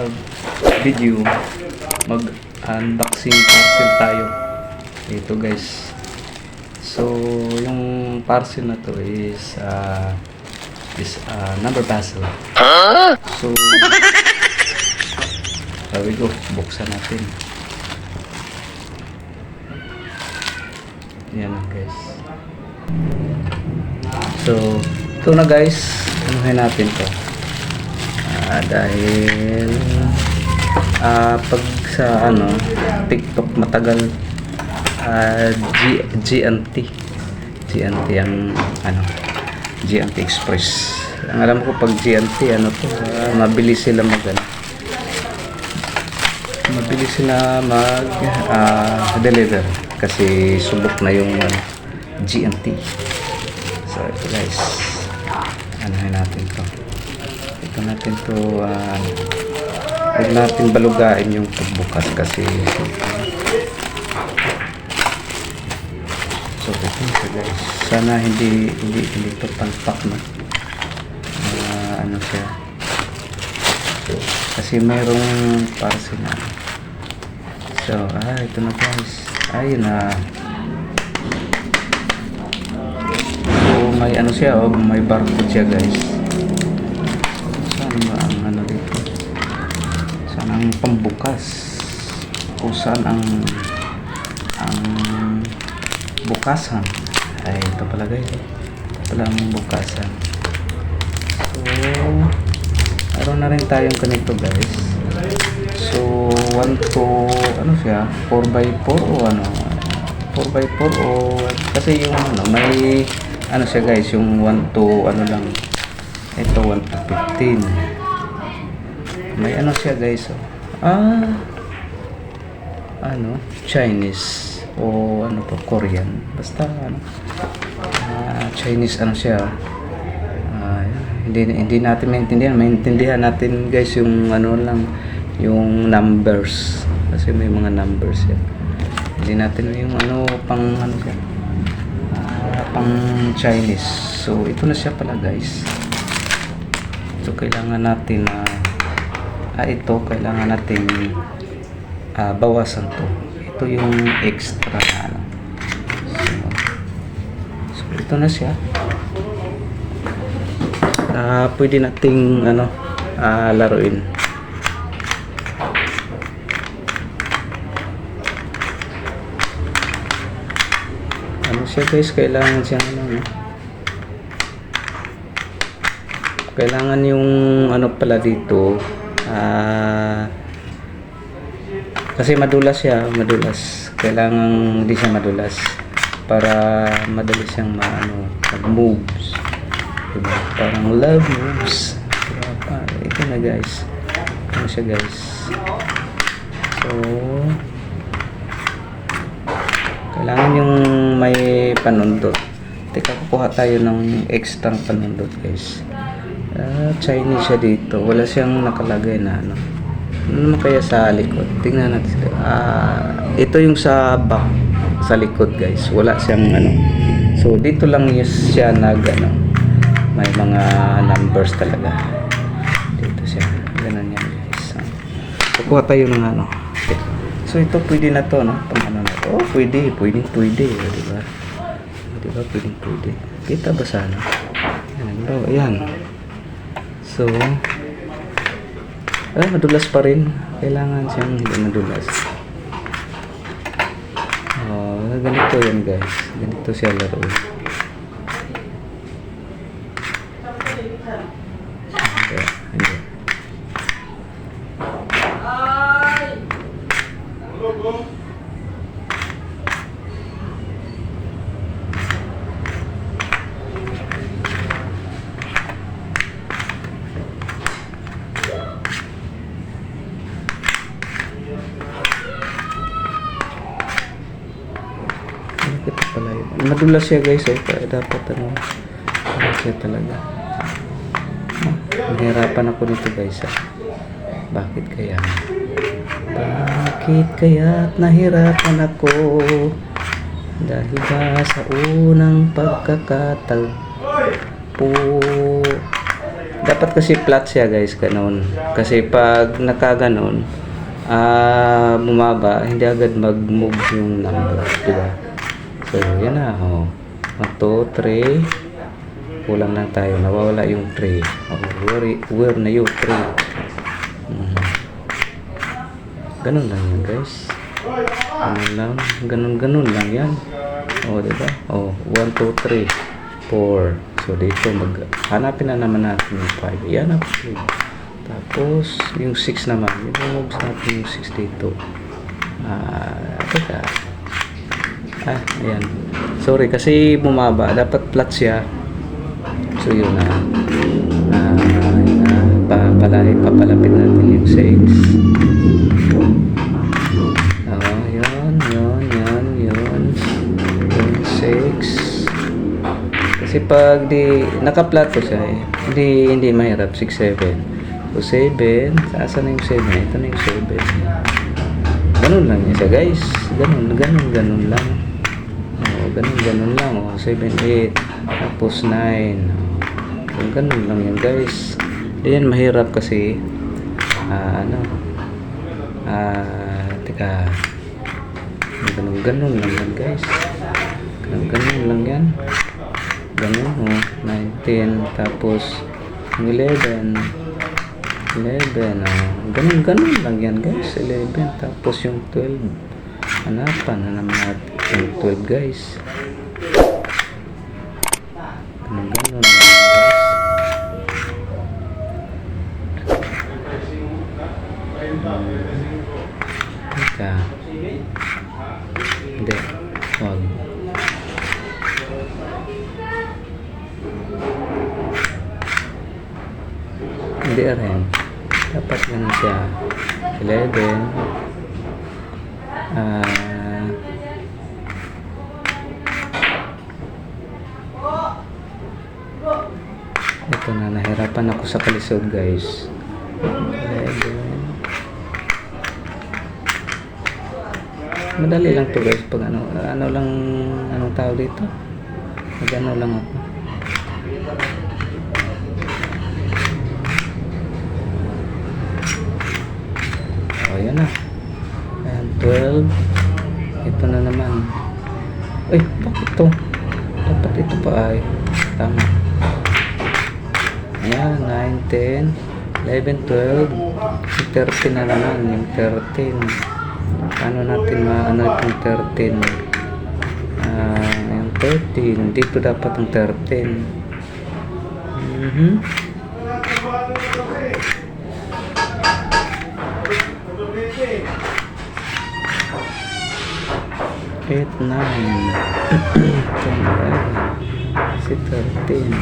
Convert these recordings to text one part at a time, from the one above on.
mag video, mag unboxing parcel tayo. Ito guys. So yung parcel na to is number parcel. So there we go, buksan natin. Yan na guys. So ito na guys, anuhin natin to. Dahil pag sa TikTok matagal GNT ang GNT Express. Ang alam ko pag GNT mabilis sila mabilis sila deliver kasi subok na yung GNT. So ito guys, anuhin natin to. Ito natin to huwag natin balugain yung pagbukas kasi so ito guys, sana hindi to palpak na siya kasi mayroong parcel na. So ito na guys, ayun na. So may siya, may barcode siya guys. Saan ba ang dito? Saan ang pambukas? Kung saan ang bukasan? Ay ito pala guys, ito pala ang bukasan. So meron na rin tayong ganito guys. So 1 to siya, 4x4 o 4x4 o kasi yung may siya guys, yung 1 to lang, ito 1 to 15. May siya guys, Chinese o to Korean, basta Chinese siya. Hindi natin maintindihan natin guys yung yung numbers kasi may mga numbers yan. Hindi natin yung pang siya, pang Chinese. So ito na siya pala guys. So kailangan natin kailangan natin bawasan to. Ito yung extra na so ito na siya. Pwede nating laruin. Siya guys, kailangan siyang kailangan yung pala dito kasi madulas kailangan hindi siya madulas para madali siyang mag-moves, diba? Parang love moves, diba? Ito na guys, siya guys. So kailangan yung may panundot. Teka, kukuha tayo ng extra panundot guys. Chinese siya dito, wala siyang nakalagay na ano naman kaya sa likod. Tingnan natin. Ito yung sa back, sa likod guys, wala siyang so dito lang siya may mga numbers talaga dito siya. Ganun yan guys. Kukuha tayo ng so ito pwede na to pang na to. Pwede, diba? Diba pwede. Kita ba sana? Ayan. So madulas pa rin. Kailangan siyang hindi madulas. Ganito yan guys. Ganito siya laro. Hindi. Madulas siya guys, dapat siya talaga. Nahirapan ako dito guys. Bakit kaya nahirapan ako? Dahil ba sa unang pagkakatagpo? Dapat kasi flat siya guys, ganun. Kasi pag nakaganon, bumaba, hindi agad mag-move yung number, di ba? So, yan na, oh. 1, 2, 3. Kulang lang tayo, nawawala yung 3. Oh, where na yung 3? Ganun lang yan guys. Ganun lang yan. Oh, di ba? Oh, 1, 2, 3, 4. So, dito, hanapin na naman natin yung 5. Yan, okay. Tapos, yung 6 naman. I-moves natin yung 6 dito. Teka. Ayan. Sorry, kasi bumaba. Dapat flat siya. So, yun na. Yun na. Papalapit natin yung 6. Yun. Yung 6. Kasi pag naka-flat to siya hindi mahirap. 6, 7. So, 7. Saan na yung 7? Ito na yung 7. Ganun lang yan siya, guys. Ganun lang. Ganun lang. 7, 8. Tapos 9. Ganun lang yan, guys. Yan, mahirap kasi. Teka. Ganun lang yan, guys. Ganun lang yan. Ganun, 19. Tapos, 11. Ganun lang yan guys. 11 tapos yung 12. Hanapan na naman natin yung 12 guys. Ganun lang guys. Teka. Hindi. Wag. Hindi rin. Dapat ganun siya. 11. Ito na, nahirapan ako sa kalisod guys. 11. Madali lang to guys. Pag anong tawag dito? Mag lang ako. Ayan na. Ayan, 12. Ito na naman. Ay, bakit to? Dapat ito pa ay. Tama. Ayan, 9, 10, 11, 12. Yung 13 na naman. Yung 13. Paano natin maano itong 13? Yung 13. Dito dapat yung 13. 8, 9, 10, 11, 13,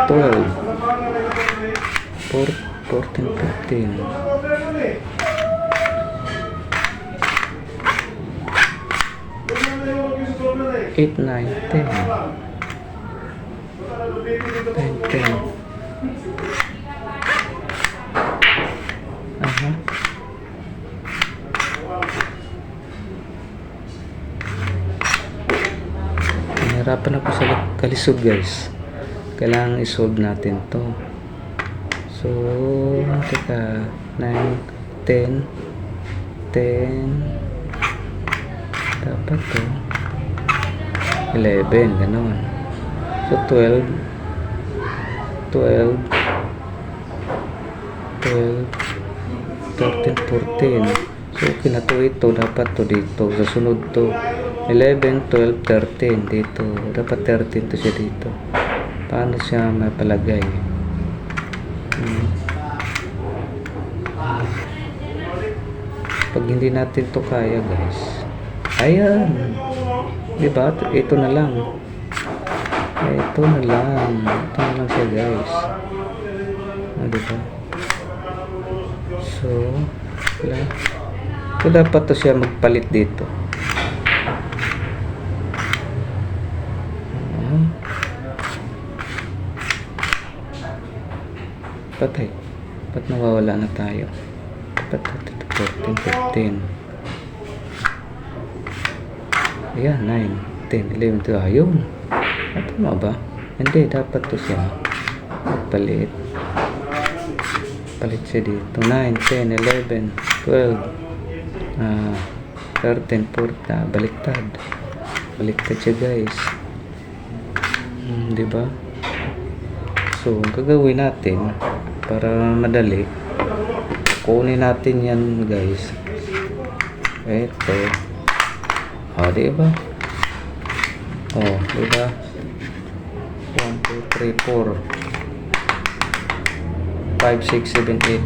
12, 14, 15, 8, 9, 10, 10. Nahirapan ako sa kalisod guys. Kailangan i-solve natin to. So, teka, 9, 10, 10. Dapat to 11, gano'n. So, 12, 13, 14. So, okay na to ito. Dapat to dito. Susunod to 11, 12, 13 dito. Dapat 13 to siya dito. Paano siya mapalagay? Pag hindi natin to kaya guys. Ayan. Diba? Ito na lang. Ito na lang siya guys. Diba? So, ito dapat to siya magpalit dito. Patay. Ba't nawawala na tayo? Dapat 14, 15. Ayan, 9, 10, 11, 12. Ayun. Tama ba? Hindi, dapat to siya. Palit. Palit siya dito. 9, 10, 11, 12, 13, 14. Baliktad. Baliktad siya guys. Diba? So, ang gagawin natin para madali, kunin natin yan guys. Ito. Diba? Diba? 1, 2, 3, 4 5, 6, 7, 8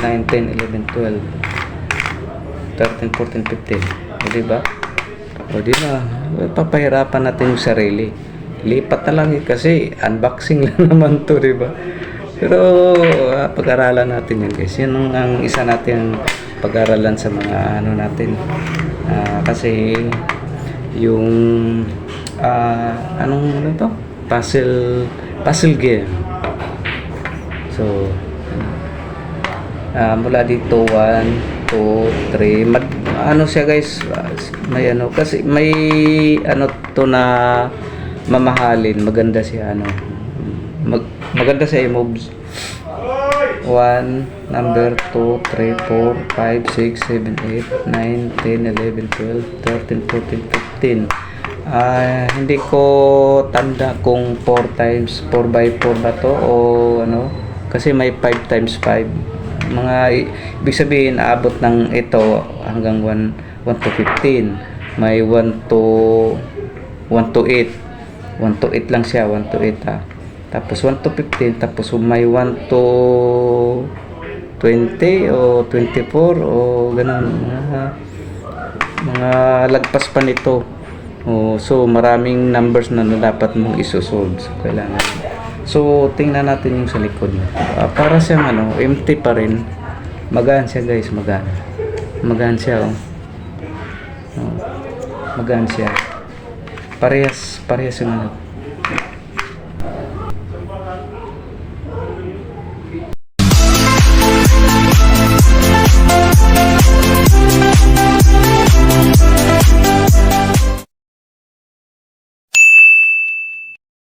9, 10, 11, 12 13, 14, 15. Diba? Di na, papahirapan natin yung sarili. Lipat na lang kasi unboxing lang naman to, diba? Pero pag-aralan natin yan guys. Yan ang isa natin pag-aralan sa mga ano natin. Kasi yung anong ano to? Puzzle game. So mula dito 1, 2, 3 ano siya guys, may ano kasi may ano to na mamahalin, maganda siya ano, maganda siya i-moves. 1, number 2, 3, 4, 5, 6, 7, 8, 9, 10, 11, 12, 13, 14, 15. Hindi ko tanda kung 4 times 4 by 4 ba to o ano, kasi may 5 times 5. Mga ibig sabihin aabot ng ito hanggang 1 to 15. May 1 to 8 lang siya, 1 to 8 tapos 1 to 15, tapos may 1 to 20 o 24 o ganun, mga lagpas pa nito. So maraming numbers na dapat mong isosolve. So kailangan. So tingnan natin yung sa likod. Para siyang ano, empty pa rin. Magaan siya guys, magaan. Magaan siya magaan siya. Parehas yung ano.